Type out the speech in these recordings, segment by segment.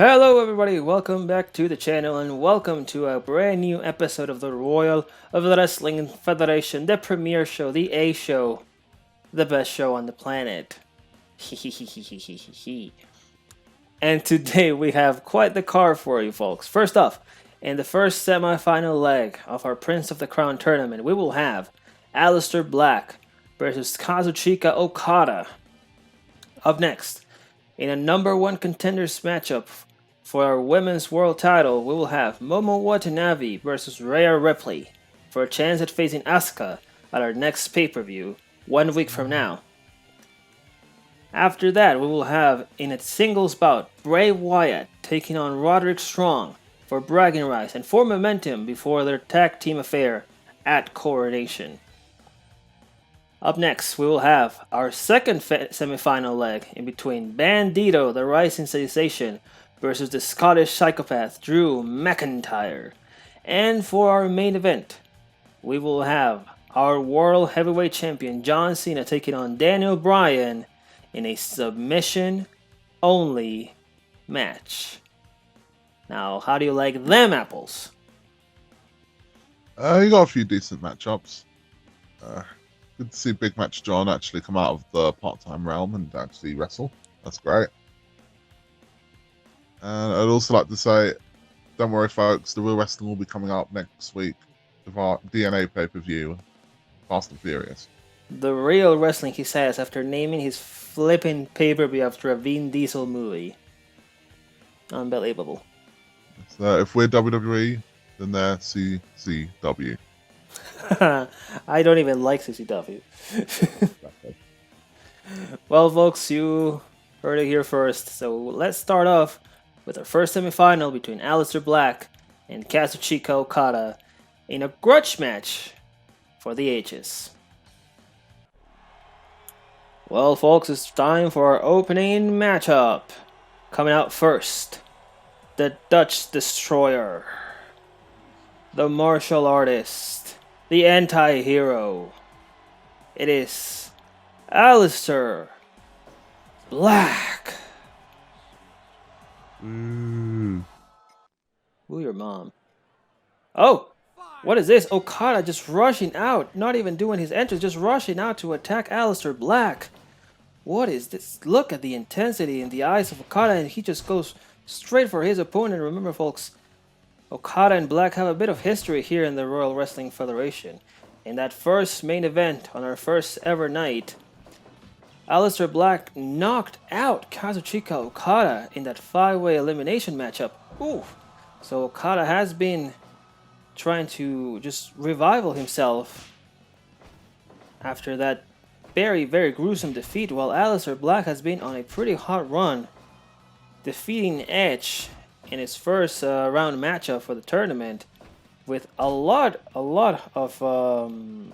Hello everybody, welcome back to the channel and welcome to a brand new episode of the Royal of the Wrestling Federation, the premier show, the A show, the best show on the planet. And today we have quite the card for you folks. First off, in the first semi-final leg of our Prince of the Crown tournament, we will have Aleister Black versus Kazuchika Okada. Up next, in a number one contenders matchup for our women's world title, we will have Momo Watanabe versus Rhea Ripley for a chance at facing Asuka at our next pay-per-view 1 week from now. After that, we will have in a singles bout Bray Wyatt taking on Roderick Strong for bragging rights and for momentum before their tag team affair at Coronation. Up next, we will have our second semi-final leg in between Bandito, the rising sensation, versus the Scottish psychopath Drew McIntyre. And for our main event, we will have our World Heavyweight Champion John Cena taking on Daniel Bryan in a submission-only match. Now, how do you like them apples? You got a few decent matchups. Good to see Big Match John actually come out of the part-time realm and actually wrestle. That's great. And I'd also like to say, don't worry folks, the real wrestling will be coming up next week with our DNA pay-per-view, Fast and Furious. The real wrestling, he says, after naming his flipping pay-per-view after a Vin Diesel movie. Unbelievable. So if we're WWE, then they're CCW. I don't even like CCW. Well, folks, you heard it here first. So let's start off with our first semifinal between Aleister Black and Kazuchika Okada in a grudge match for the ages. Well, folks, it's time for our opening matchup. Coming out first, the Dutch Destroyer, the martial artist, the anti-hero. It is Aleister Black. Woo your mom. Oh, what is this? Okada just rushing out, not even doing his entrance, just rushing out to attack Aleister Black. What is this? Look at the intensity in the eyes of Okada, and he just goes straight for his opponent. Remember, folks, Okada and Black have a bit of history here in the Royal Wrestling Federation. In that first main event on our first ever night, Aleister Black knocked out Kazuchika Okada in that 5-way elimination matchup. Ooh. So Okada has been trying to just revival himself after that very, very gruesome defeat, while Aleister Black has been on a pretty hot run, defeating Edge in his first round matchup for the tournament with a lot of the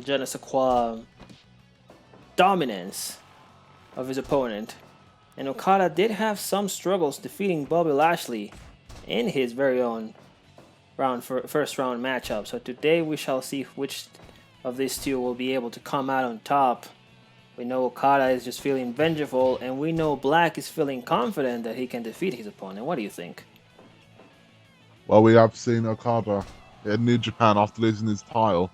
je ne sais quoi dominance of his opponent. And Okada did have some struggles defeating Bobby Lashley in his very own first round matchup. So today we shall see which of these two will be able to come out on top. We know Okada is just feeling vengeful, and we know Black is feeling confident that he can defeat his opponent. What do you think? Well, we have seen Okada in New Japan after losing his title.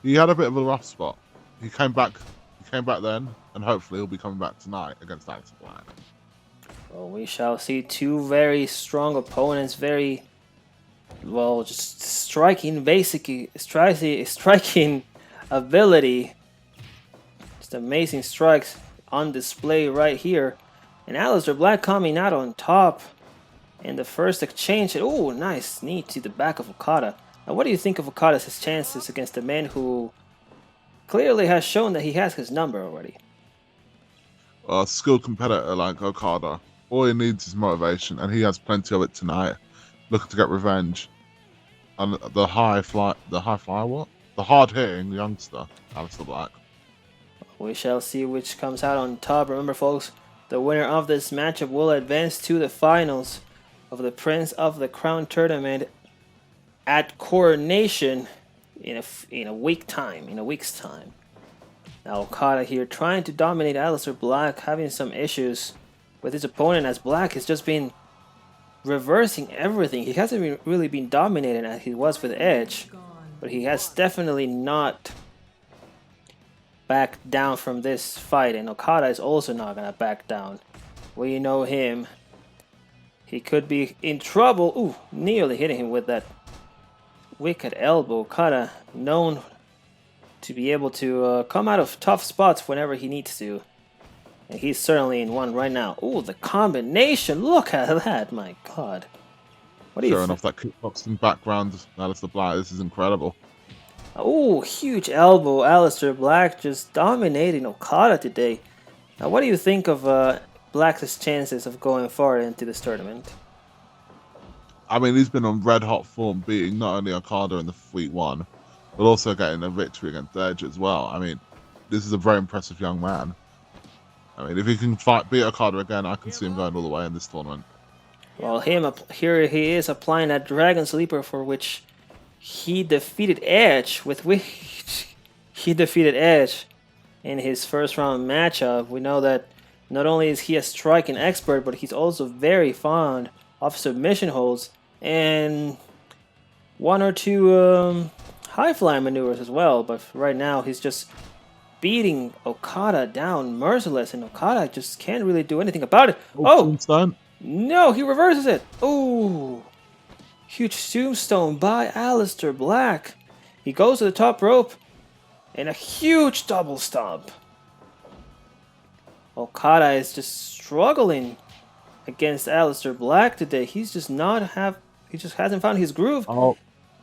He had a bit of a rough spot. He came back then, and hopefully he'll be coming back tonight against Aleister Black. Well, we shall see two very strong opponents, very, well, just striking ability. Just amazing strikes on display right here. And Aleister Black coming out on top in the first exchange. Oh, nice knee to the back of Okada. Now, what do you think of Okada's chances against a man who clearly has shown that he has his number already? A skilled competitor like Okada, all he needs is motivation, and he has plenty of it tonight. Looking to get revenge. And the hard-hitting youngster, Aleister Black. We shall see which comes out on top. Remember, folks, the winner of this matchup will advance to the finals of the Prince of the Crown tournament at Coronation in a week's time. Now Okada here trying to dominate Aleister Black, having some issues with his opponent, as Black has just been reversing everything. He hasn't really been dominated as he was with Edge, but he has definitely not backed down from this fight, and Okada is also not gonna back down. We know him. He could be in trouble. Ooh, nearly hitting him with that wicked elbow. Okada known to be able to come out of tough spots whenever he needs to. And he's certainly in one right now. Ooh, the combination. Look at that. My God. What do you Showing off that kickboxing background, Aleister Black. This is incredible. Oh, huge elbow. Aleister Black just dominating Okada today. Now, what do you think of Black's chances of going far into this tournament? I mean, he's been on red hot form, beating not only Okada in the week 1, but also getting a victory against Edge as well. I mean, this is a very impressive young man. I mean, if he can beat Okada again, I can see him going all the way in this tournament. Well, here he is applying that Dragon Sleeper for which he defeated Edge, with which he defeated Edge in his first round matchup. We know that not only is he a striking expert, but he's also very fond of submission holds and one or two high flying maneuvers as well. But right now he's just beating Okada down merciless, and Okada just can't really do anything about it. Oh! No, he reverses it. Oh! Huge tombstone by Aleister Black. He goes to the top rope and a huge double stomp. Okada is just struggling against Aleister Black today. He's just he just hasn't found his groove. Oh,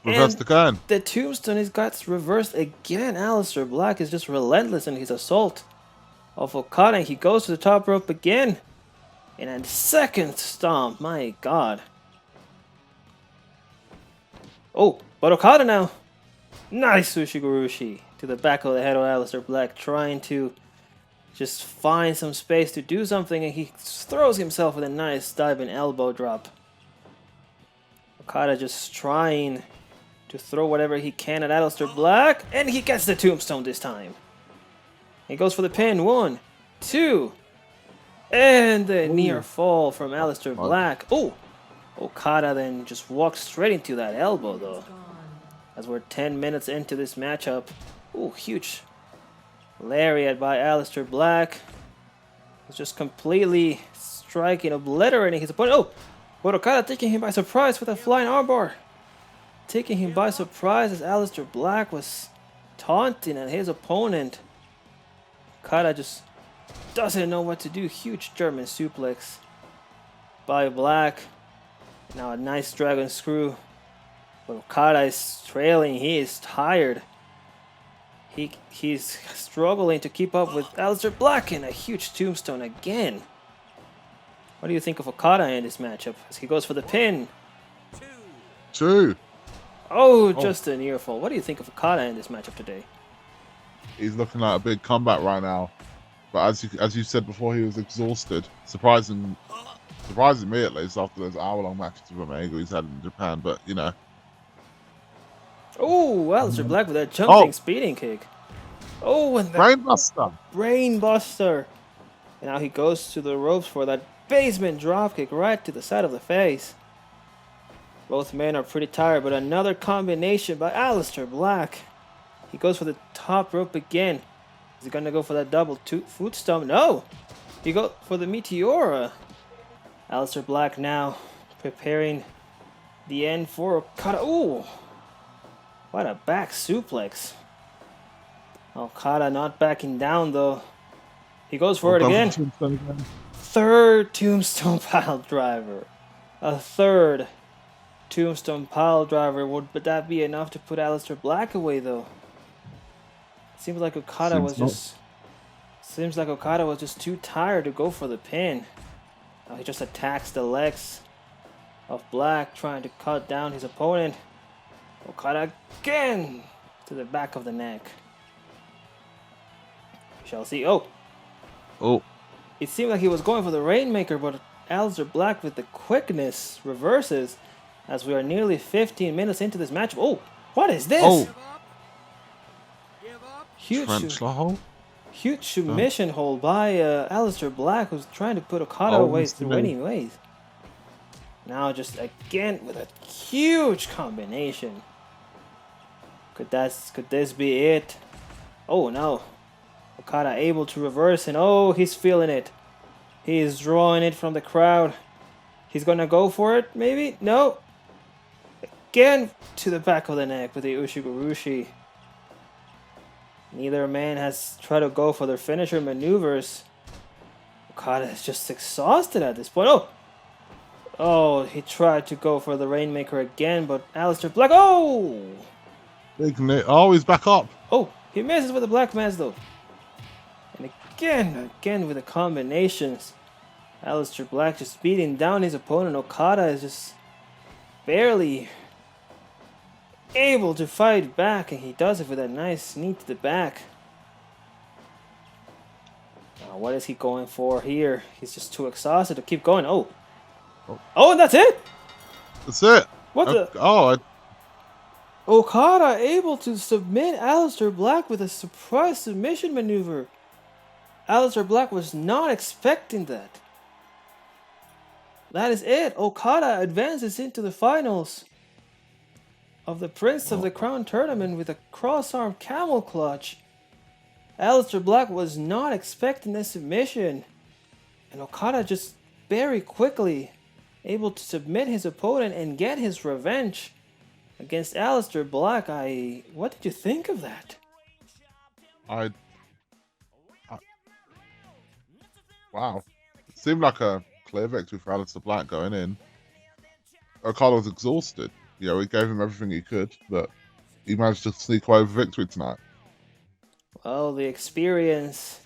reversed again. The tombstone is got reversed again. Aleister Black is just relentless in his assault of Okada. He goes to the top rope again. And a second stomp. My God. Oh, but Okada now. Nice Ushigurushi to the back of the head of Aleister Black, trying to just find some space to do something, and he throws himself with a nice diving elbow drop. Okada just trying to throw whatever he can at Aleister Black, and he gets the tombstone this time. He goes for the pin. 1, 2, and the near fall from Aleister Black. Oh, Okada then just walks straight into that elbow though. As we're 10 minutes into this matchup. Oh, huge lariat by Aleister Black. He's just completely striking, obliterating his opponent. Oh, but Okada taking him by surprise with a flying armbar. Taking him by surprise as Aleister Black was taunting at his opponent. Okada just doesn't know what to do. Huge German suplex by Black. Now a nice dragon screw. But Okada is trailing. He is tired. He's struggling to keep up with Aleister Black, and a huge tombstone again. What do you think of Okada in this matchup as he goes for the pin? 2. Oh, just a near fall. What do you think of Okada in this matchup today? He's looking like a big comeback right now. But as you said before, he was exhausted. Surprising me at least after those hour-long matches with Omega he's had in Japan. But you know. Oh, Aleister Black with that jumping speeding kick. Oh, and the Brainbuster. And now he goes to the ropes for that basement dropkick right to the side of the face. Both men are pretty tired, but another combination by Aleister Black. He goes for the top rope again. Is he gonna go for that double foot stomp? No! He goes for the Meteora. Aleister Black now preparing the end for Okada. Ooh! What a back suplex. Okada not backing down though. He goes for it again. Third tombstone pile driver. A third tombstone pile driver. Would that be enough to put Aleister Black away though? Seems like Okada was just too tired to go for the pin. Now he just attacks the legs of Black, trying to cut down his opponent. Okada again to the back of the neck. We shall see. Oh. It seemed like he was going for the Rainmaker, but Aleister Black with the quickness reverses as we are nearly 15 minutes into this match. Oh, what is this? Oh. Huge Huge submission hold by Aleister Black, who's trying to put Okada Oh, away Mr. through Lee. any ways. Now just again with a huge combination. Could this be it? Oh no. Okada able to reverse, and oh, he's feeling it. He's drawing it from the crowd. He's gonna go for it, maybe? No. Again to the back of the neck with the Ushigurushi. Neither man has tried to go for their finisher maneuvers. Okada is just exhausted at this point. Oh, he tried to go for the Rainmaker again, but Aleister Black. Oh! Big Nick. Oh, he's back up. Oh, he misses with the Black Mass though. And again with the combinations. Aleister Black just beating down his opponent. Okada is just barely able to fight back, and he does it with a nice knee to the back. Now, what is he going for here? He's just too exhausted to keep going. Oh, and that's it. That's it. What the? Oh, Okada able to submit Aleister Black with a surprise submission maneuver. Aleister Black was not expecting that. That is it. Okada advances into the finals of the Prince of the Crown tournament with a cross-arm camel clutch. Aleister Black was not expecting this submission, and Okada just very quickly able to submit his opponent and get his revenge against Aleister Black. What did you think of that? Wow. It seemed like a clear victory for Aleister Black going in. Okada was exhausted. You know, he gave him everything he could, but he managed to sneak away with victory tonight. Well, the experience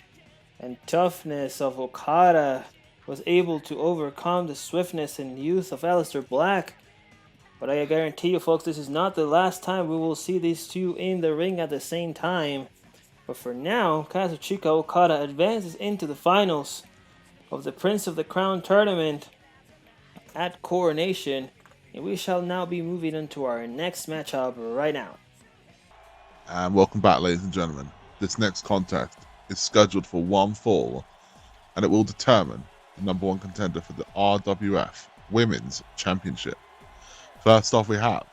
and toughness of Okada was able to overcome the swiftness and youth of Aleister Black. But I guarantee you folks, this is not the last time we will see these two in the ring at the same time. But for now, Kazuchika Okada advances into the finals of the Prince of the Crown tournament at Coronation. And we shall now be moving into our next matchup right now. And welcome back, ladies and gentlemen. This next contest is scheduled for one fall, and it will determine the number one contender for the RWF Women's Championship. First off, we have,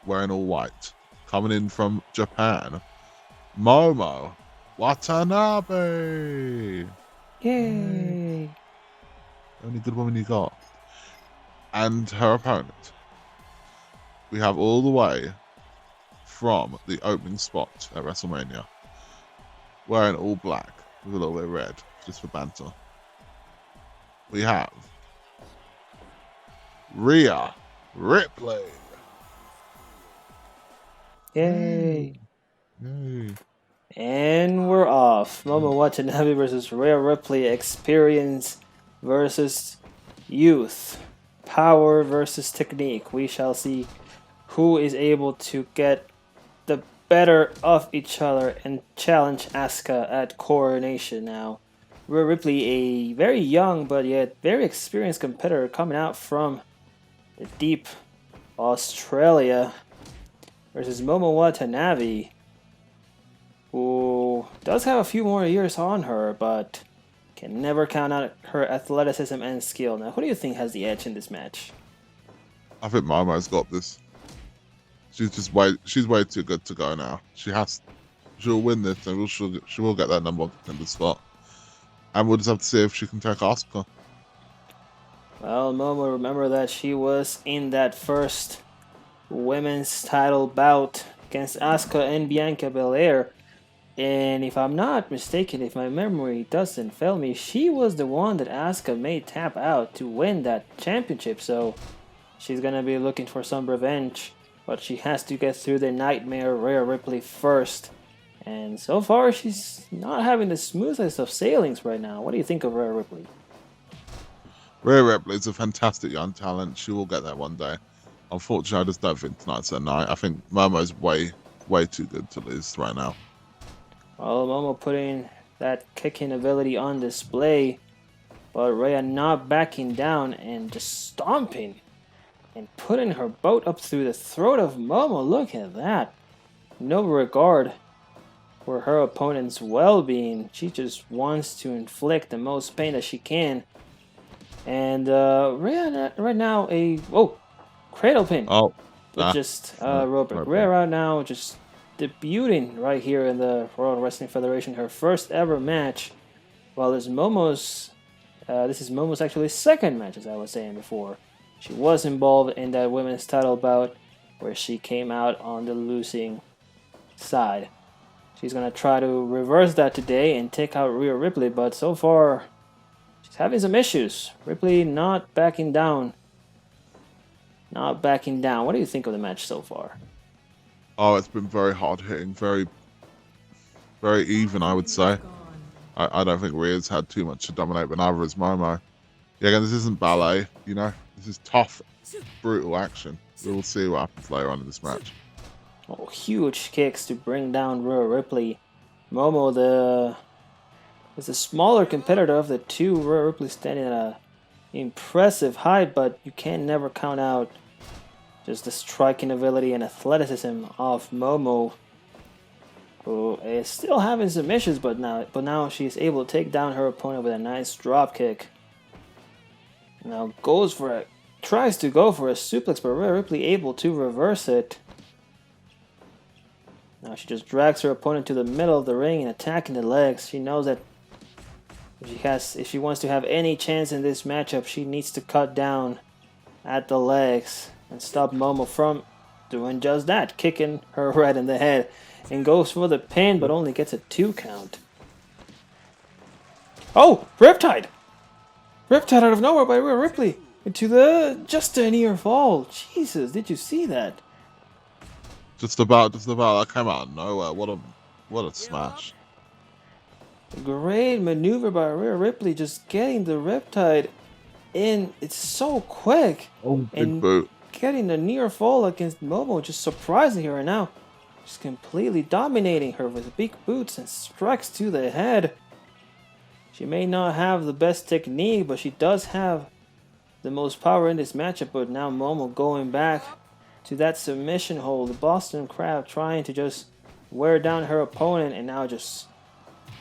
wearing all white, coming in from Japan, Momo Watanabe. Yay! Only good woman you got. And her opponent, we have all the way from the opening spot at WrestleMania, wearing all black with a little bit of red, just for banter. We have Rhea Ripley. Yay! Yay. And we're off. Momo Watanabe versus Rhea Ripley. Experience versus youth. Power versus technique. We shall see who is able to get the better of each other and challenge Asuka at Coronation now. Rhea Ripley, a very young but yet very experienced competitor coming out from the deep Australia, versus Momo Watanabe, who does have a few more years on her, but can never count out her athleticism and skill. Now, who do you think has the edge in this match? I think Momo's got this. She's way too good to go now. She'll win this, and she will get that number one contender spot. And we'll just have to see if she can take Asuka. Well, Momo, remember that she was in that first women's title bout against Asuka and Bianca Belair. And if I'm not mistaken, if my memory doesn't fail me, she was the one that Asuka made tap out to win that championship. So she's going to be looking for some revenge. But she has to get through the nightmare Rhea Ripley first. And so far, she's not having the smoothest of sailings right now. What do you think of Rhea Ripley? Rhea Ripley is a fantastic young talent. She will get there one day. Unfortunately, I just don't think tonight's her night. I think Momo's way too good to lose right now. Well, Momo putting that kicking ability on display, but Rhea not backing down and just stomping and putting her boat up through the throat of Momo. Look at that. No regard for her opponent's well-being. She just wants to inflict the most pain that she can. And Rhea right now cradle pin. Oh, But just rope break. Rhea right now just debuting right here in the World Wrestling Federation, her first ever match. While this is Momo's actually second match, as I was saying before. She was involved in that women's title bout where she came out on the losing side. She's gonna try to reverse that today and take out Rhea Ripley, but so far she's having some issues. Ripley not backing down. Not backing down. What do you think of the match so far? Oh, it's been very hard hitting, very, very even, I would say. I don't think Rhea's had too much to dominate, but neither has Momo. Yeah, again, this isn't ballet, you know? This is tough, brutal action. We will see what happens later on in this match. Oh, huge kicks to bring down Rhea Ripley. Momo, is the smaller competitor of the two. Rhea Ripley standing at an impressive height, but you can never count out just the striking ability and athleticism of Momo, who is still having some issues, but now she's able to take down her opponent with a nice drop kick. Now tries to go for a suplex, but Rhea Ripley able to reverse it. Now she just drags her opponent to the middle of the ring and attacking the legs. She knows that if she wants to have any chance in this matchup, she needs to cut down at the legs and stop Momo from doing just that, kicking her right in the head, and goes for the pin, but only gets a 2 count. Oh, Riptide! Riptide out of nowhere by Rhea Ripley into just a near fall. Jesus, did you see that? Just about. That came out of nowhere. What a smash! Great maneuver by Rhea Ripley, just getting the Riptide in. It's so quick. Oh, big and boot. Getting a near fall against Momo, just surprising her right now. Just completely dominating her with big boots and strikes to the head. She may not have the best technique, but she does have the most power in this matchup. But now Momo going back to that submission hold. The Boston Crab trying to just wear down her opponent, and now just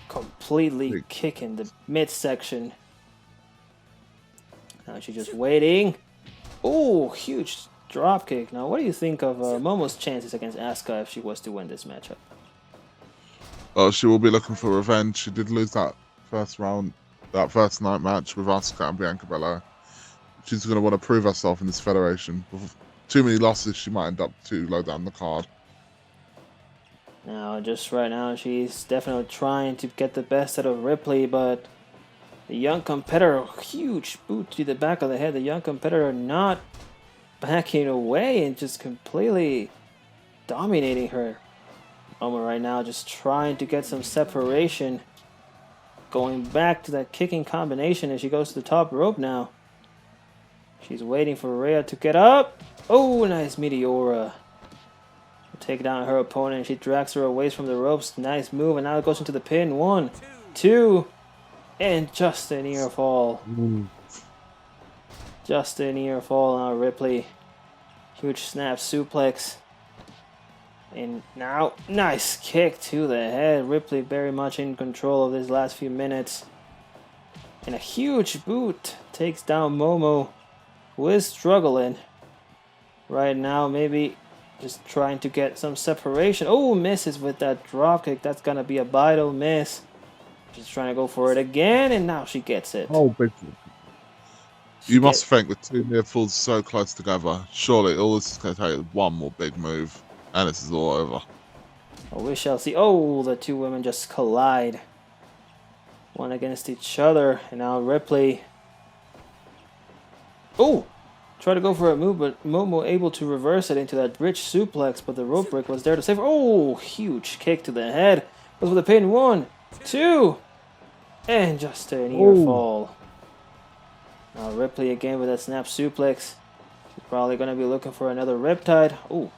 completely kicking the midsection. Now she's just waiting. Oh, huge drop kick. Now, what do you think of Momo's chances against Asuka if she was to win this matchup? Well, she will be looking for revenge. She did lose that first night match with Asuka and Bianca Belair. She's going to want to prove herself in this federation. With too many losses, she might end up too low down the card. Now, just right now, she's definitely trying to get the best out of Ripley, but the young competitor, huge boot to the back of the head. The young competitor not backing away and just completely dominating her. Momo right now just trying to get some separation. Going back to that kicking combination as she goes to the top rope now. She's waiting for Rhea to get up. Oh, nice Meteora. Take down her opponent. She drags her away from the ropes. Nice move, and now it goes into the pin. 1, 2, and just a near fall. Just a near fall on Ripley. Huge snap suplex. And now, nice kick to the head. Ripley very much in control of these last few minutes. And a huge boot takes down Momo, who is struggling right now. Maybe just trying to get some separation. Oh, misses with that drop kick. That's going to be a vital miss. Just trying to go for it again, and now she gets it. Oh, big. You must think with two near falls so close together, surely all this is going to take one more big move, and this is all over. Oh, we shall see. Oh, the two women just collide. One against each other, and now Ripley. Oh! Try to go for a move, but Momo able to reverse it into that bridge suplex, but the rope break was there to save her. Oh, huge kick to the head. Goes for the pin. 1, 2, and just a near fall. Now Ripley again with that snap suplex. She's probably going to be looking for another Riptide. Oh.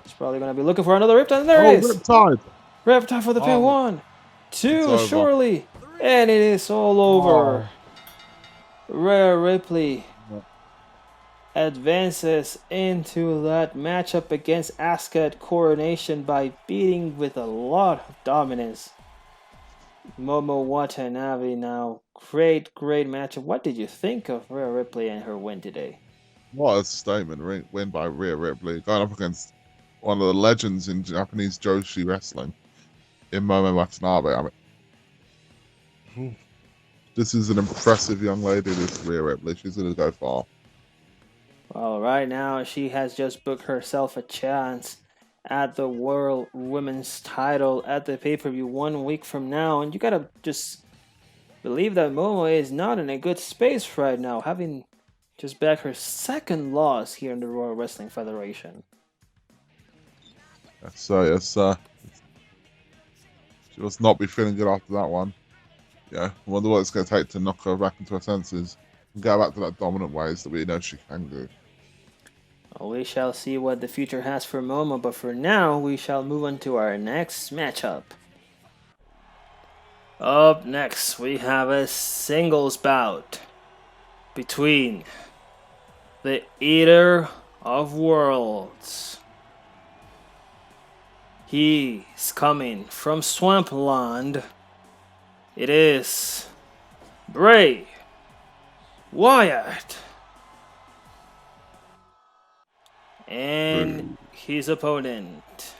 She's probably going to be looking for another Riptide, and there it is. Riptide. Riptide for the pin. 1, 2, surely. And it is all over. Rhea Ripley advances into that matchup against Asuka at Coronation by beating with a lot of dominance Momo Watanabe. Now, great matchup. What did you think of Rhea Ripley and her win today? What a statement win by Rhea Ripley, going up against one of the legends in Japanese Joshi wrestling, in Momo Watanabe. I mean, this is an impressive young lady, this Rhea Ripley. She's going to go far. Well, right now she has just booked herself a chance at the World Women's title at the pay-per-view 1 week from now, and you gotta just believe that Momo is not in a good space right now, having just back her second loss here in the Royal Wrestling Federation. Yes, she must not be feeling good after that one. Yeah, I wonder what it's going to take to knock her back into her senses and go back to that dominant ways that we know she can do. Well, we shall see what the future has for Momo, but for now, we shall move on to our next matchup. Up next, we have a singles bout between the Eater of Worlds. He's coming from Swampland. It is Bray Wyatt. And his opponent,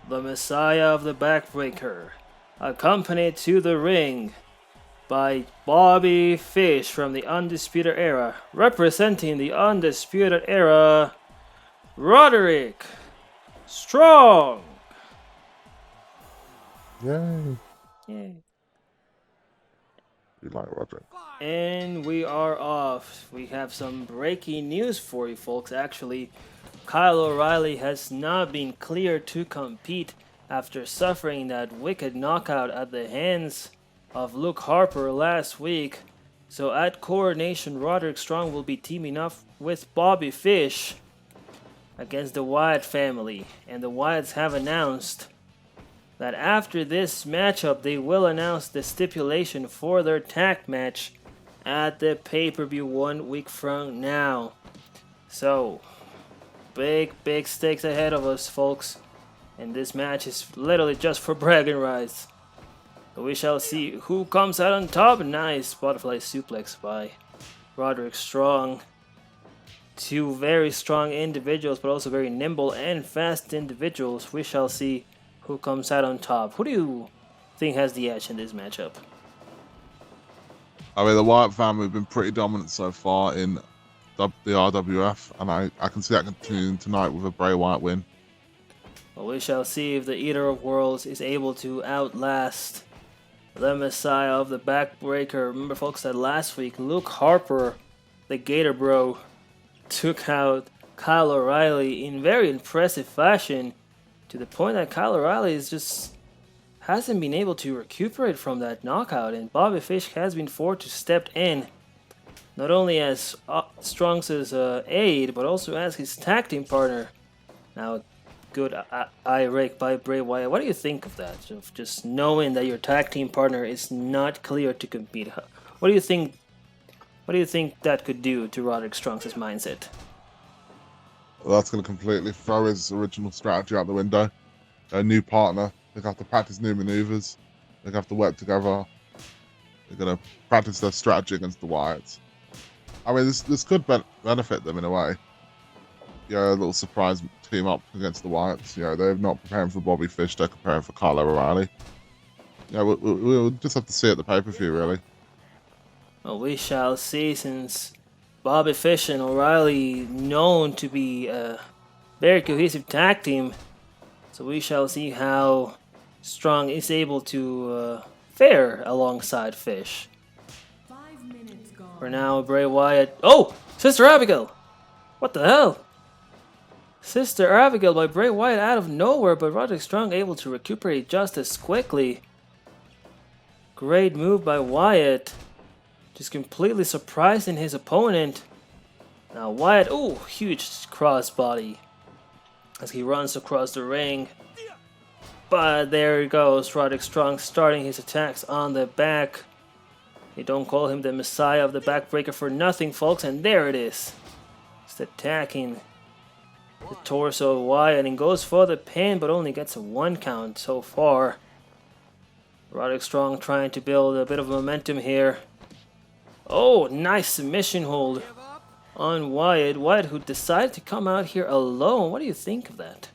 the Messiah of the Backbreaker, accompanied to the ring by Bobby Fish from the Undisputed Era, representing the Undisputed Era, Roderick Strong. Yay. Yay. You like Roderick. And we are off. We have some breaking news for you folks. Actually, Kyle O'Reilly has not been cleared to compete after suffering that wicked knockout at the hands of Luke Harper last week. So at Coronation, Roderick Strong will be teaming up with Bobby Fish against the Wyatt family. And the Wyatts have announced that after this matchup, they will announce the stipulation for their tag match at the pay-per-view 1 week from now. So, big stakes ahead of us, folks. And this match is literally just for bragging rights. We shall see who comes out on top. Nice butterfly suplex by Roderick Strong. Two very strong individuals, but also very nimble and fast individuals. We shall see who comes out on top. Who do you think has the edge in this matchup? I mean, the Wyatt family have been pretty dominant so far in the RWF, and I can see that continuing tonight with a Bray Wyatt win. Well, we shall see if the Eater of Worlds is able to outlast the Messiah of the Backbreaker. Remember, folks, that last week Luke Harper, the Gator Bro, took out Kyle O'Reilly in very impressive fashion, to the point that Kyle O'Reilly hasn't been able to recuperate from that knockout, and Bobby Fish has been forced to step in, not only as Strong's aide, but also as his tag team partner. Now, good eye rake by Bray Wyatt. What do you think of that? Of just knowing that your tag team partner is not clear to compete. What do you think? What do you think that could do to Roderick Strong's mindset? Well, that's going to completely throw his original strategy out the window. A new partner. They have to practice new maneuvers. They have to work together. They're going to practice their strategy against the Wyatts. I mean, this could benefit them in a way. A little surprise team up against the Wyatts. They're not preparing for Bobby Fish. They're preparing for Kyle O'Reilly. We'll just have to see at the pay-per-view, really. Well, we shall see, since Bobby Fish and O'Reilly known to be a very cohesive tag team. So we shall see how Strong is able to fare alongside Fish. 5 minutes gone. For now, Bray Wyatt. Oh! Sister Abigail! What the hell? Sister Abigail by Bray Wyatt out of nowhere, but Roderick Strong able to recuperate just as quickly. Great move by Wyatt. Just completely surprising his opponent. Now Wyatt, oh, huge crossbody as he runs across the ring. But there he goes, Roderick Strong starting his attacks on the back. They don't call him the Messiah of the backbreaker for nothing, folks, and there it is. Just attacking the torso of Wyatt and goes for the pin, but only gets a 1 count so far. Roderick Strong trying to build a bit of momentum here. Oh, nice submission hold on Wyatt. Wyatt, who decided to come out here alone. What do you think of that?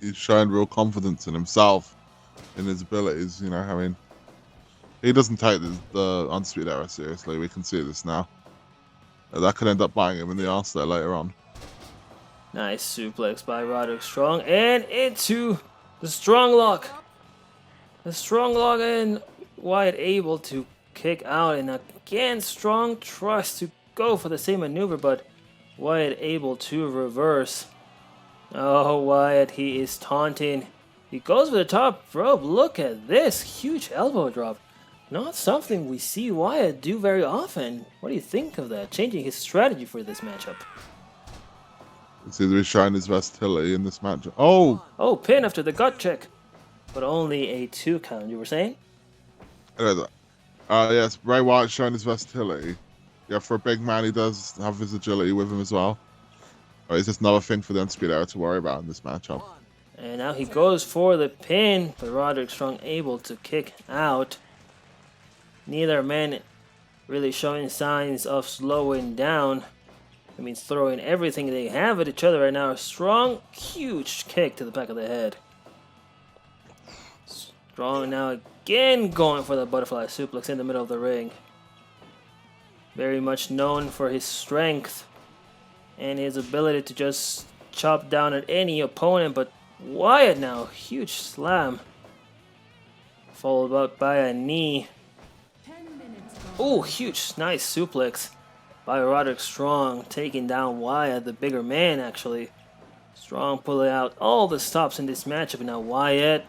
He's showing real confidence in himself, in his abilities. You know, I mean, he doesn't take the Undisputed Era seriously. We can see this now. That could end up biting him in the arse there later on. Nice suplex by Roderick Strong and into the strong lock. The strong lock, and Wyatt able to kick out, and again Strong tries to go for the same maneuver, but Wyatt able to reverse. Oh, Wyatt, he is taunting. He goes for the top rope. Look at this huge elbow drop. Not something we see Wyatt do very often. What do you think of that? Changing his strategy for this matchup. It's either he's showing his versatility in this match. Oh! Oh, pin after the gut check. But only a 2 count, you were saying? Yes, Bray Wyatt showing his versatility. Yeah, for a big man, he does have his agility with him as well. It's just another thing for the Undisputed Era to worry about in this matchup. And now he goes for the pin, but Roderick Strong able to kick out. Neither man really showing signs of slowing down. That means throwing everything they have at each other right now. A strong, huge kick to the back of the head. Strong now again going for the butterfly suplex in the middle of the ring. Very much known for his strength and his ability to just chop down at any opponent, but Wyatt now, huge slam. Followed up by a knee. Oh, huge, nice suplex by Roderick Strong, taking down Wyatt, the bigger man actually. Strong pulling out all the stops in this matchup, and now Wyatt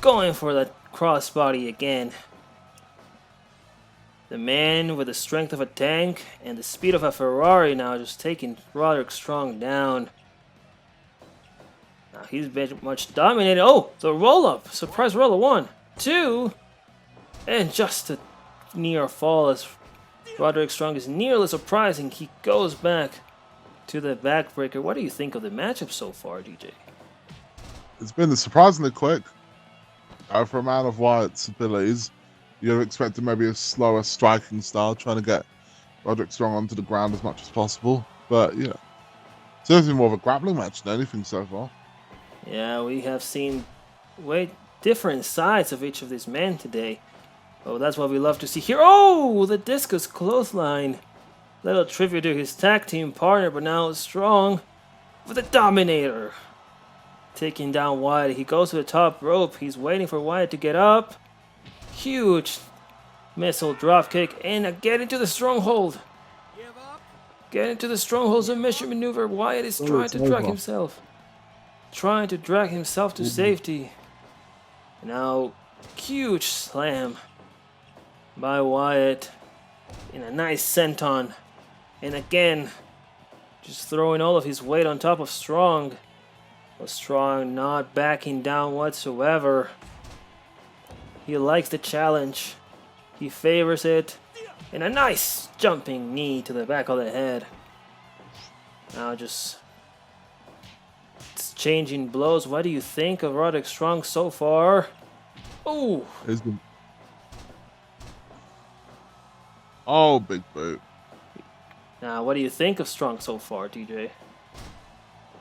going for that crossbody again. The man with the strength of a tank and the speed of a Ferrari now just taking Roderick Strong down. Now he's very much dominated. Oh, the roll-up. Surprise roll-up. 1, 2. And just a near fall as Roderick Strong is nearly surprising. He goes back to the backbreaker. What do you think of the matchup so far, DJ? It's been surprisingly quick. For a man of Wyatt's abilities, you'd have expected maybe a slower striking style, trying to get Roderick Strong onto the ground as much as possible. But, you know, it's definitely more of a grappling match than anything so far. Yeah, we have seen way different sides of each of these men today. Oh, that's what we love to see here. Oh, the discus clothesline. Little tribute to his tag team partner, but now Strong with the Dominator. Taking down Wyatt. He goes to the top rope. He's waiting for Wyatt to get up. Huge missile dropkick. And get into the stronghold. Get into the stronghold submission maneuver. Wyatt is trying to drag himself. Trying to drag himself to safety. Now, huge slam by Wyatt in a nice senton. And again, just throwing all of his weight on top of Strong. But Strong not backing down whatsoever. He likes the challenge. He favors it. And a nice jumping knee to the back of the head. Now just changing blows. What do you think of Roderick Strong so far? Oh! Oh, big boot. Now, what do you think of Strong so far, DJ?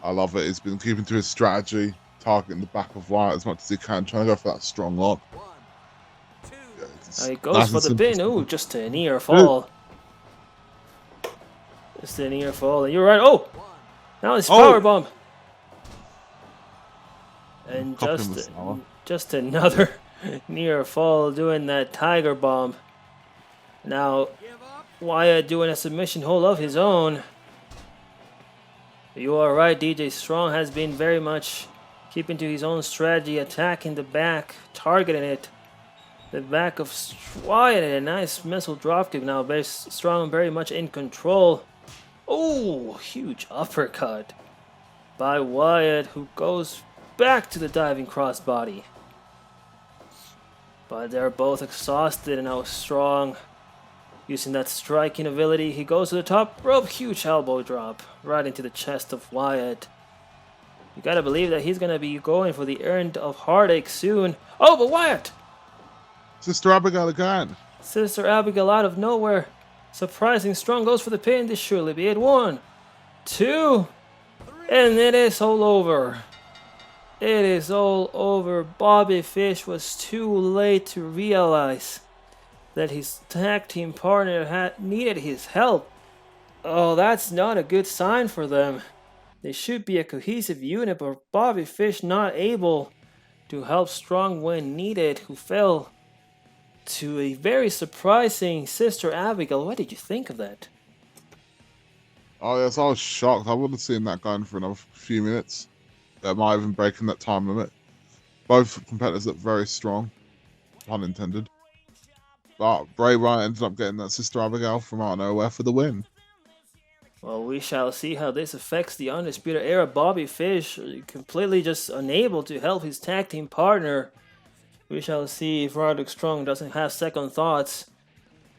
I love it. He's been keeping to his strategy, targeting the back of Wyatt as much as he can, trying to go for that strong lock. He goes for the pin. Ooh, just a near fall. Just a near fall. And you're right. Oh! Now it's powerbomb. And just another near fall doing that tiger bomb. Now, Wyatt doing a submission hold of his own. You are right, DJ Strong has been very much keeping to his own strategy, attacking the back, targeting it. The back of Wyatt, and a nice missile dropkick. Now, very Strong, very much in control. Oh, huge uppercut by Wyatt, who goes back to the diving crossbody. But they're both exhausted and now strong. Using that striking ability, he goes to the top rope, huge elbow drop right into the chest of Wyatt. You gotta believe that he's gonna be going for the Errand of Heartache soon. Oh, but Wyatt! Sister Abigail again. Sister Abigail out of nowhere. Surprising strong, goes for the pin. This surely be it. 1, 2, and it is all over. It is all over. Bobby Fish was too late to realize that his tag team partner had needed his help. Oh, that's not a good sign for them. They should be a cohesive unit, but Bobby Fish not able to help Strong when needed, who fell to a very surprising Sister Abigail. What did you think of that? Oh yes, I was shocked. I wouldn't have seen that going for another few minutes. They might even breaking that time limit. Both competitors look very strong, pun intended. But Bray Wyatt ended up getting that Sister Abigail from out of nowhere for the win. Well, we shall see how this affects the Undisputed Era. Bobby Fish completely just unable to help his tag team partner. We shall see if Roderick Strong doesn't have second thoughts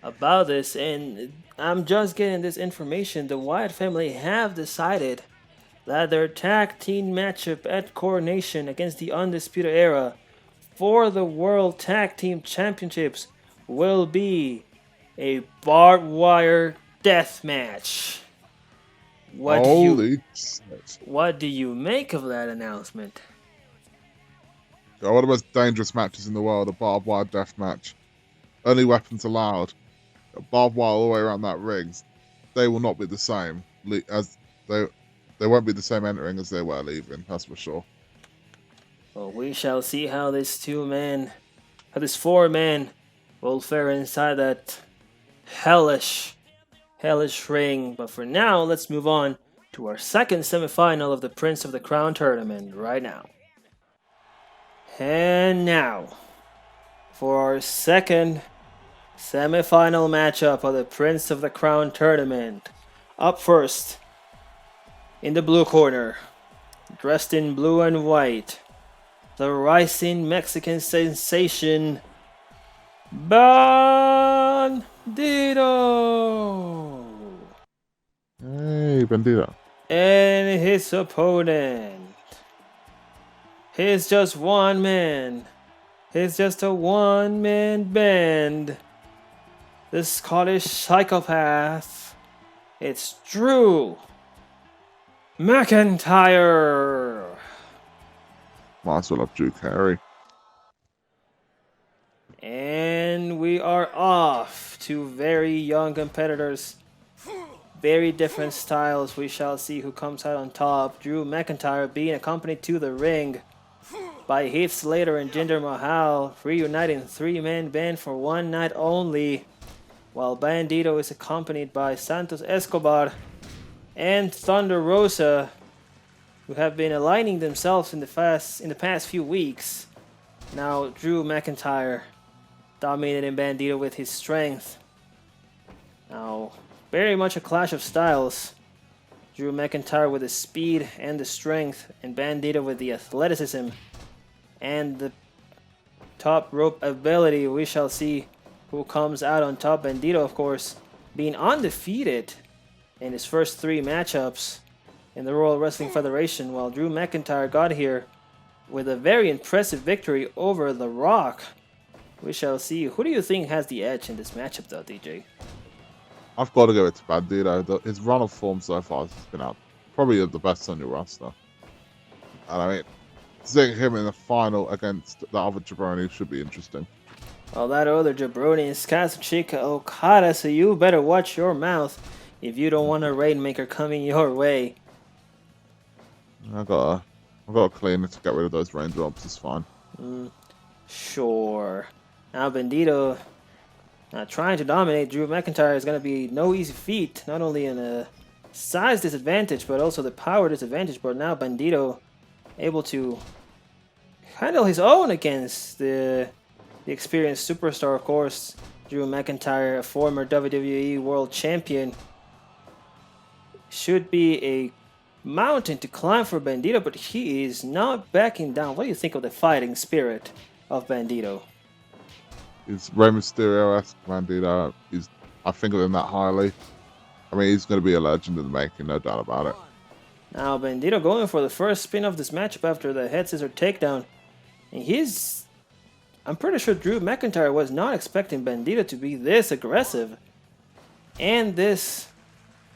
about this. And I'm just getting this information. The Wyatt family have decided that their tag team matchup at Coronation against the Undisputed Era for the World Tag Team Championships will be a barbed wire death match. What do you make of that announcement? One of the most dangerous matches in the world, a barbed wire death match. Only weapons allowed. A barbed wire all the way around that ring. They will not be the same as they won't be the same entering as they were leaving. That's for sure. Well, we shall see how this four men will fare inside that hellish ring. But for now, let's move on to our second semifinal of the Prince of the Crown tournament right now. And now, for our second semifinal matchup of the Prince of the Crown tournament. Up first, in the blue corner, dressed in blue and white, the rising Mexican sensation, Bandito! Hey, Bandito. And his opponent. He's just one man. He's just a one-man band. The Scottish psychopath. It's Drew McIntyre. Might as well have Drew Carey. And we are off to very young competitors. Very different styles. We shall see who comes out on top. Drew McIntyre being accompanied to the ring by Heath Slater and Jinder Mahal, reuniting three-man band for one night only, while Bandito is accompanied by Santos Escobar and Thunder Rosa, who have been aligning themselves in the past few weeks. Now Drew McIntyre dominating Bandito with his strength. Now, very much a clash of styles. Drew McIntyre with the speed and the strength, and Bandito with the athleticism and the top rope ability. We shall see who comes out on top. Bandito, of course, being undefeated in his first three matchups in the Royal Wrestling Federation, while Drew McIntyre got here with a very impressive victory over The Rock. We shall see. Who do you think has the edge in this matchup, though, DJ? I've got to go with Bandito. His run of form so far has been out probably the best on your roster. And I mean, seeing him in the final against the other jabroni should be interesting. Well, that other jabroni is Kazuchika Okada, so you better watch your mouth if you don't want a Rainmaker coming your way. I've got to clean it to get rid of those raindrops. It's fine. Sure. Now Bandito trying to dominate Drew McIntyre is going to be no easy feat, not only in a size disadvantage, but also the power disadvantage. But now Bandito able to handle his own against the experienced superstar, of course, Drew McIntyre, a former WWE World Champion. Should be a mountain to climb for Bandito, but he is not backing down. What do you think of the fighting spirit of Bandito? He's Rey Mysterio-esque Bandito. I think of him that highly. I mean, he's going to be a legend in the making, no doubt about it. Now Bandito going for the first spin of this matchup after the head scissor takedown. And I'm pretty sure Drew McIntyre was not expecting Bandito to be this aggressive and this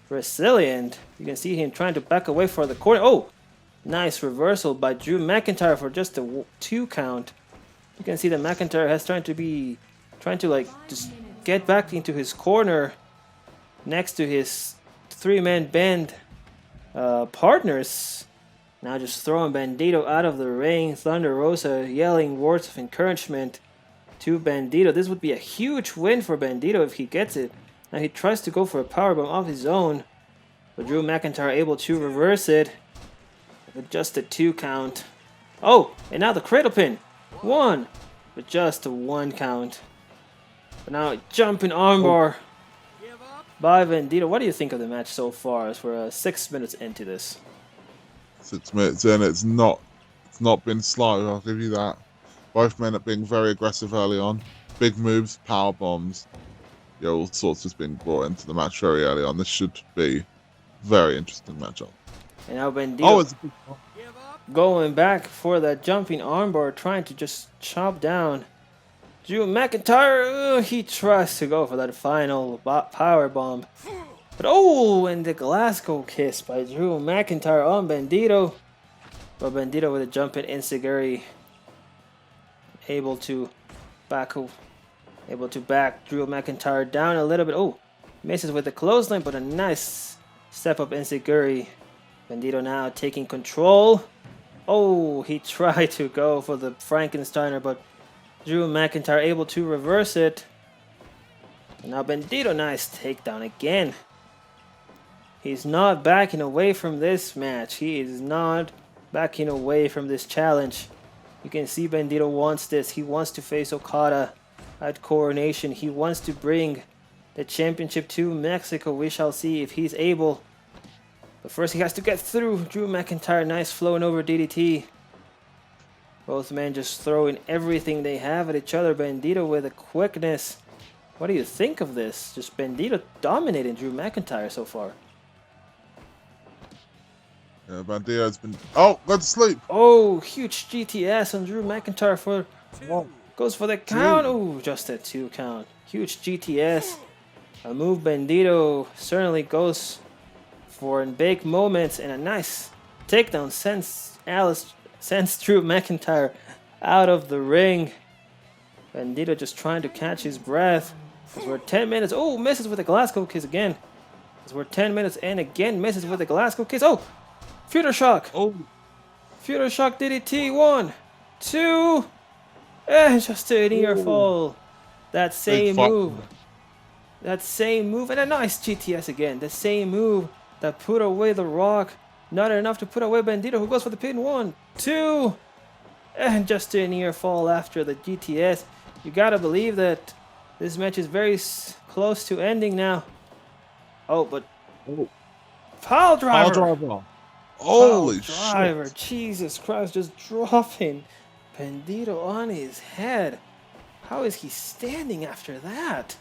resilient. You can see him trying to back away for the corner. Oh, nice reversal by Drew McIntyre for just a 2 count. You can see that McIntyre has trying to like just get back into his corner next to his 3-man band partners. Now just throwing Bandito out of the ring. Thunder Rosa yelling words of encouragement to Bandito. This would be a huge win for Bandito if he gets it. Now he tries to go for a powerbomb of his own, but Drew McIntyre able to reverse it with just a 2 count. Oh, and now the cradle pin. 1 with just a 1 count. But now jumping armbar by Bandito. What do you think of the match so far as we're 6 minutes into this? 6 minutes in, it's not been slow, I'll give you that. Both men are being very aggressive early on. Big moves, power bombs. Yeah, all sorts just being brought into the match very early on. This should be a very interesting matchup. And now Bandito it's a big going back for that jumping armbar, trying to just chop down Drew McIntyre. He tries to go for that final power bomb. But oh, and the Glasgow kiss by Drew McIntyre on Bandito. But Bandito with a jumping enziguri, able to back Drew McIntyre down a little bit. Oh, misses with the clothesline, but a nice step up enziguri. Bandito now taking control. Oh, he tried to go for the Frankensteiner, but Drew McIntyre able to reverse it. And now Bandito, nice takedown again. He's not backing away from this match. He is not backing away from this challenge. You can see Bandito wants this. He wants to face Okada at Coronation. He wants to bring the championship to Mexico. We shall see if he's able. But first he has to get through. Drew McIntyre, nice flowing over DDT. Both men just throwing everything they have at each other. Bandito with a quickness. What do you think of this? Just Bandito dominating Drew McIntyre so far. Yeah, Bandito's been... Oh, go to sleep! Oh, huge GTS on Drew McIntyre goes for the count. Oh, just a 2 count. Huge GTS. A move Bandito certainly goes for in big moments, and a nice takedown sends Drew McIntyre out of the ring. Bandito just trying to catch his breath. As we're 10 minutes. Oh, misses with the Glasgow kiss again. As we're 10 minutes and again misses with the Glasgow kiss. Oh, Future Shock. Oh, Future Shock DDT. 1, 2, and just a near fall. That same move. That same move, and a nice GTS again. The same move that put away The Rock. Not enough to put away Bandito, who goes for the pin. 1, 2, and just a near fall after the GTS. You gotta believe that this match is very close to ending now. Oh, but pile driver. Pile driver. Holy driver. shit. Jesus Christ, just dropping Bandito on his head. How is he standing after that?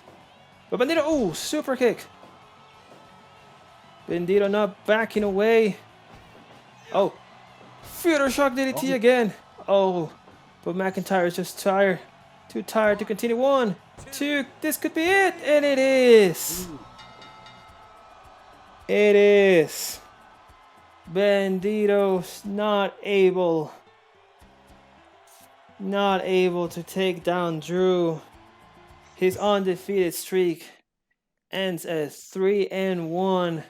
But Bandito, oh, super kick. Bandito not backing away. Oh, Future Shock DDT again. Oh, but McIntyre is just tired. Too tired to continue. 1, 2, this could be it. And it is. It is. Bandito's not able to take down Drew. His undefeated streak ends at 3-1.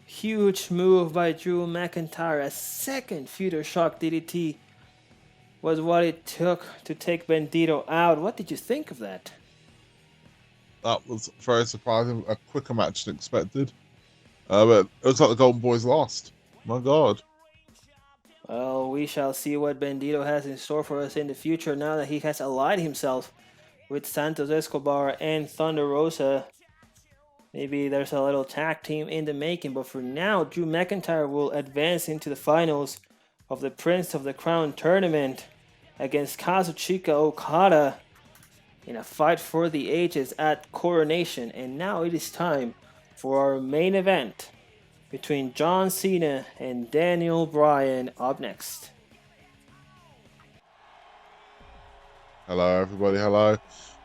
Huge move by Drew McIntyre. A second Future Shock DDT was what it took to take Bandito out. What did you think of that? That was very surprising. A quicker match than expected. But it looks like the Golden Boys lost. My God. Well, we shall see what Bandito has in store for us in the future now that he has allied himself with Santos Escobar and Thunder Rosa. Maybe there's a little tag team in the making, but for now, Drew McIntyre will advance into the finals of the Prince of the Crown tournament against Kazuchika Okada. in a fight for the ages at Coronation. And now it is time for our main event between John Cena and Daniel Bryan up next. Hello, everybody. Hello.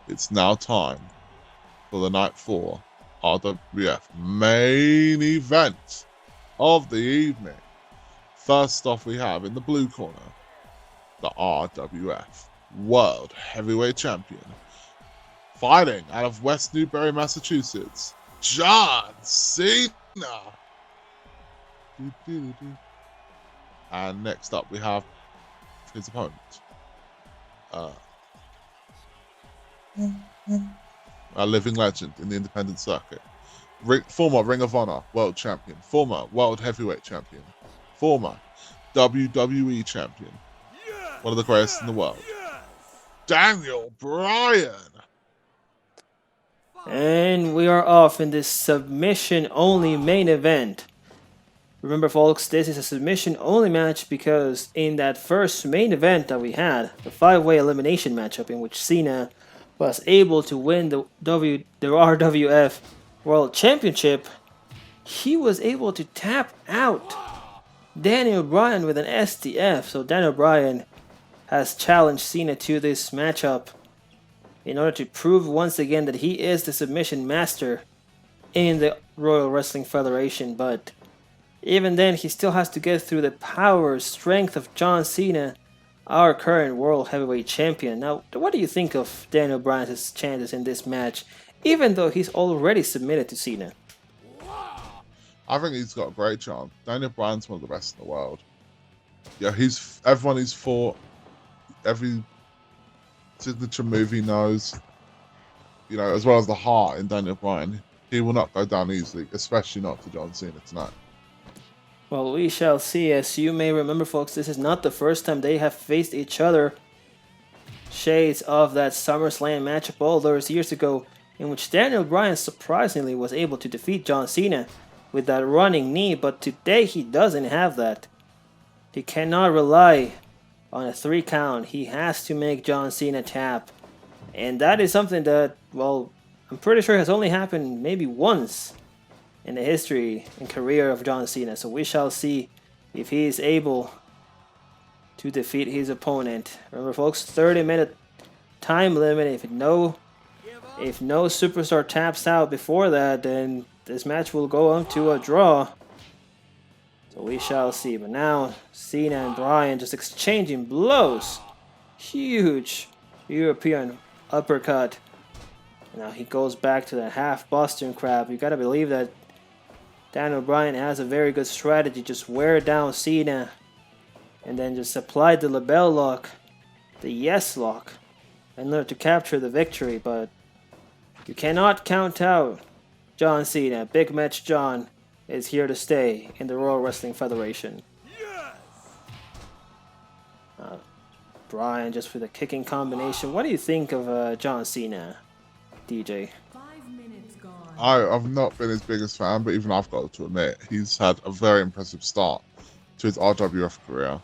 It's now time for the Night 4 RWF main event of the evening. First off, we have in the blue corner the RWF World Heavyweight Champion, fighting out of West Newbury, Massachusetts, John Cena. And next up, we have his opponent, a living legend in the independent circuit, former Ring of Honor World Champion, former World Heavyweight Champion, former WWE Champion, one of the greatest in the world, Daniel Bryan. And we are off in this submission-only main event. Remember, folks, this is a submission-only match because in that first main event that we had, the 5-way elimination matchup in which Cena was able to win the RWF World Championship, he was able to tap out Daniel Bryan with an STF. So Daniel Bryan has challenged Cena to this matchup in order to prove once again that he is the submission master in the Royal Wrestling Federation. But even then, he still has to get through the power, strength of John Cena, our current World Heavyweight Champion. Now, what do you think of Daniel Bryan's chances in this match, even though he's already submitted to Cena? I think he's got a great chance. Daniel Bryan's one of the best in the world. Yeah, everyone he's fought, every signature move he knows, as well as the heart in Daniel Bryan. He will not go down easily, especially not to John Cena tonight. Well, we shall see. As you may remember, folks, this is not the first time they have faced each other. Shades of that SummerSlam matchup all those years ago, in which Daniel Bryan surprisingly was able to defeat John Cena with that running knee, but today he doesn't have that. He cannot rely on a 3 count. He has to make John Cena tap. And that is something that, well, I'm pretty sure has only happened maybe once in the history and career of John Cena. So we shall see if he is able to defeat his opponent. Remember, folks, 30-minute time limit. If no superstar taps out before that, then this match will go on to a draw. So we shall see. But now, Cena and Bryan just exchanging blows. Huge European uppercut. Now he goes back to the half Boston Crab. You gotta believe that Daniel Bryan has a very good strategy. Just wear down Cena and then just apply the label lock, the yes lock, in order to capture the victory. But you cannot count out John Cena. Big Match John is here to stay in the Royal Wrestling Federation. Bryan just with a kicking combination. What do you think of John Cena, DJ? 5 minutes gone. I've not been his biggest fan, but even I've got to admit, he's had a very impressive start to his RWF career.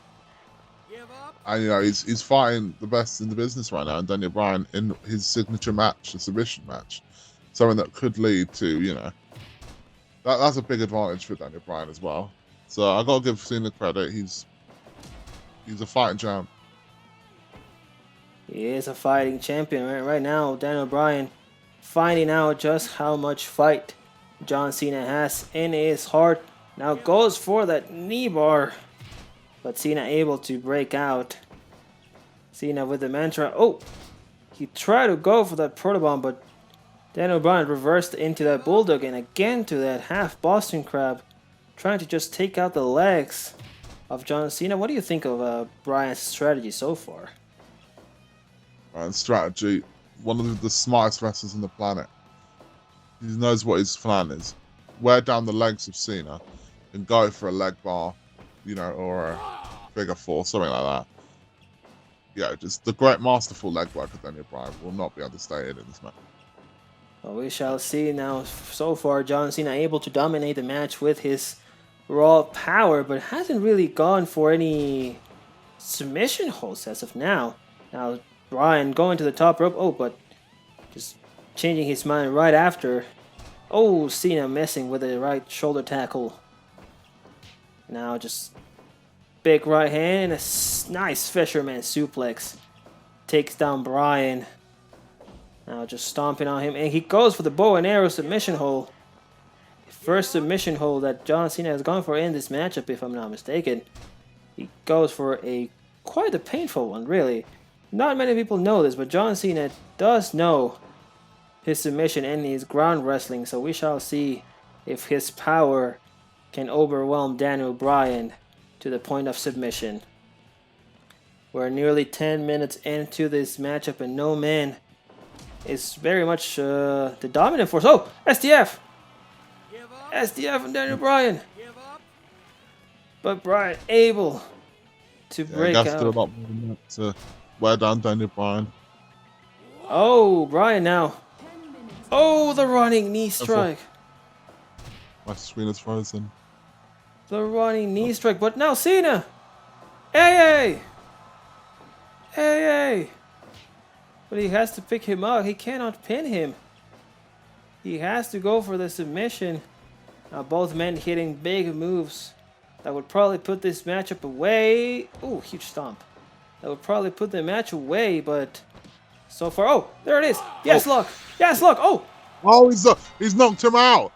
And he's fighting the best in the business right now, and Daniel Bryan in his signature match, a submission match, something that could lead to that's a big advantage for Daniel Bryan as well. So I gotta give Cena credit. He's a fighting champ. He is a fighting champion. Right now, Daniel Bryan finding out just how much fight John Cena has in his heart. Now goes for that knee bar, but Cena able to break out. Cena with the mantra. Oh, he tried to go for that protobomb, but Daniel Bryan reversed into that bulldog and again to that half Boston Crab, trying to just take out the legs of John Cena. What do you think of Bryan's strategy so far? Bryan's strategy, one of the smartest wrestlers on the planet. He knows what his plan is. Wear down the legs of Cena and go for a leg bar, or a figure 4, something like that. Just the great masterful leg work of Daniel Bryan will not be understated in this match. Well, we shall see now. So far, John Cena able to dominate the match with his raw power, but hasn't really gone for any submission holds as of now. Now, Bryan going to the top rope. Oh, but Just changing his mind right after. Oh, Cena messing with the right shoulder tackle. Now just big right hand and a nice fisherman suplex. Takes down Bryan. Now just stomping on him. And he goes for the bow and arrow submission hold. First submission hold that John Cena has gone for in this matchup, if I'm not mistaken. He goes for quite a painful one, really. Not many people know this, but John Cena does know his submission and his ground wrestling, so we shall see if his power can overwhelm Daniel Bryan to the point of submission. We're nearly 10 minutes into this matchup, and no man is very much the dominant force. Oh, SDF! SDF and Daniel Bryan. But Bryan able to break out. Do a lot more than that to wear down Daniel Bryan. Oh, Bryan now. Oh, the running knee strike. My screen is frozen. The running knee strike, but now Cena. Hey! But he has to pick him up. He cannot pin him. He has to go for the submission. Now both men hitting big moves that would probably put this matchup away. Oh, huge stomp. That would probably put the match away, but so far, oh, there it is. Yes, look. Yes, look. Oh, he's knocked him out.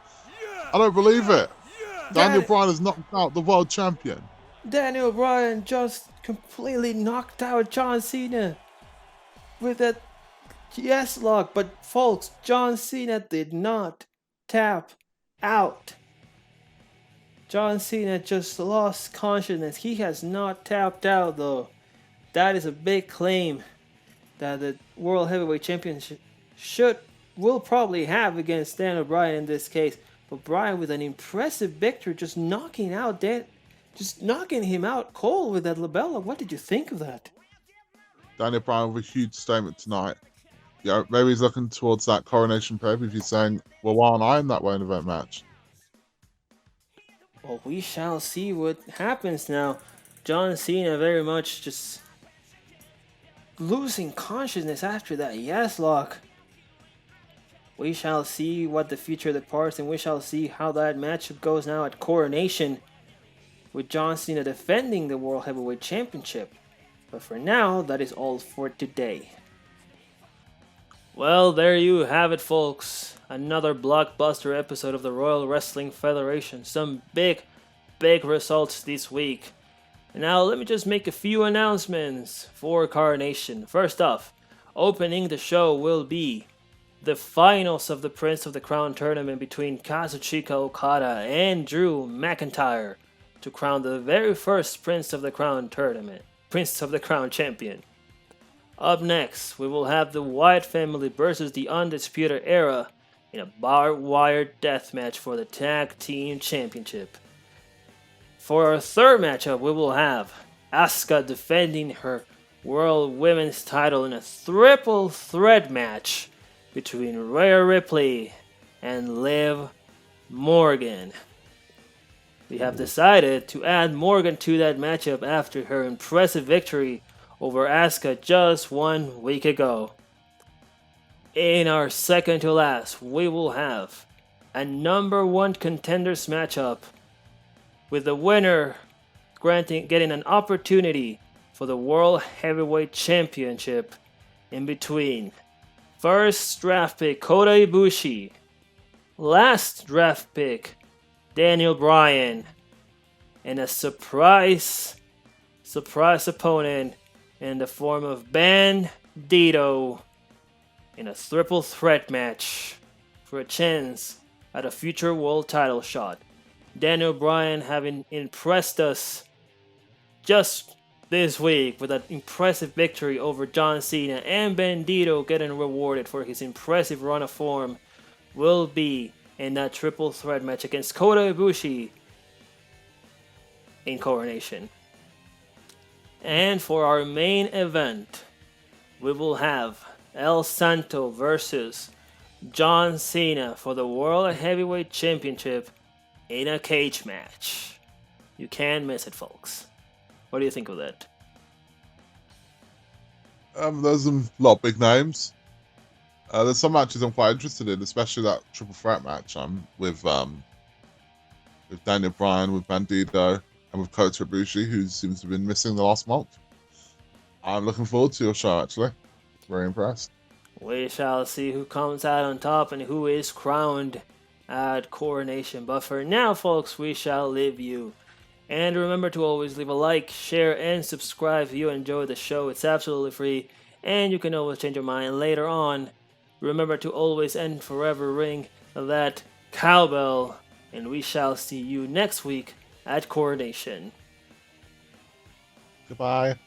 I don't believe it. Daniel Bryan has knocked out the world champion. Daniel Bryan just completely knocked out John Cena with that yes lock. But folks, John Cena did not tap out. John Cena just lost consciousness. He has not tapped out though. That is a big claim that the World Heavyweight Championship will probably have against Daniel Bryan in this case. But Bryan with an impressive victory, just knocking him out cold with that labella. What did you think of that? Daniel Bryan with a huge statement tonight. Yeah, maybe he's looking towards that Coronation PPV, saying, well, why aren't I in that main event match? Well, we shall see what happens now. John Cena very much just losing consciousness after that yes lock. We shall see what the future departs, and we shall see how that matchup goes now at Coronation, with John Cena defending the World Heavyweight Championship. But for now, that is all for today. Well, there you have it, folks. Another blockbuster episode of the Royal Wrestling Federation. Some big results this week. And now let me just make a few announcements for Coronation. First off, opening the show will be the finals of the Prince of the Crown tournament between Kazuchika Okada and Drew McIntyre to crown the very first Prince of the Crown tournament, Prince of the Crown champion. Up next, we will have the Wyatt family versus the Undisputed Era in a barbed wire death match for the Tag Team Championship. For our third matchup, we will have Asuka defending her World Women's title in a triple threat match between Rhea Ripley and Liv Morgan. We have decided to add Morgan to that matchup after her impressive victory over Asuka just 1 week ago. In our second to last, we will have a number one contenders matchup with the winner getting an opportunity for the World Heavyweight Championship in between first draft pick Kota Ibushi, last draft pick Daniel Bryan, and a surprise opponent in the form of Bandito in a triple threat match for a chance at a future world title shot. Daniel Bryan having impressed us just this week with an impressive victory over John Cena, and Bandito getting rewarded for his impressive run of form will be in that triple threat match against Kota Ibushi in Coronation. And for our main event, we will have El Santo versus John Cena for the World Heavyweight Championship in a cage match. You can't miss it, folks. What do you think of that? There's a lot of big names. There's some matches I'm quite interested in, especially that triple threat match with Daniel Bryan, with Bandido, and with Kota Ibushi, who seems to have been missing the last month. I'm looking forward to your show, actually. Very impressed. We shall see who comes out on top and who is crowned at Coronation. But for now, folks, we shall leave you. And remember to always leave a like, share, and subscribe if you enjoy the show. It's absolutely free, and you can always change your mind later on. Remember to always and forever ring that cowbell, and we shall see you next week at Coronation. Goodbye.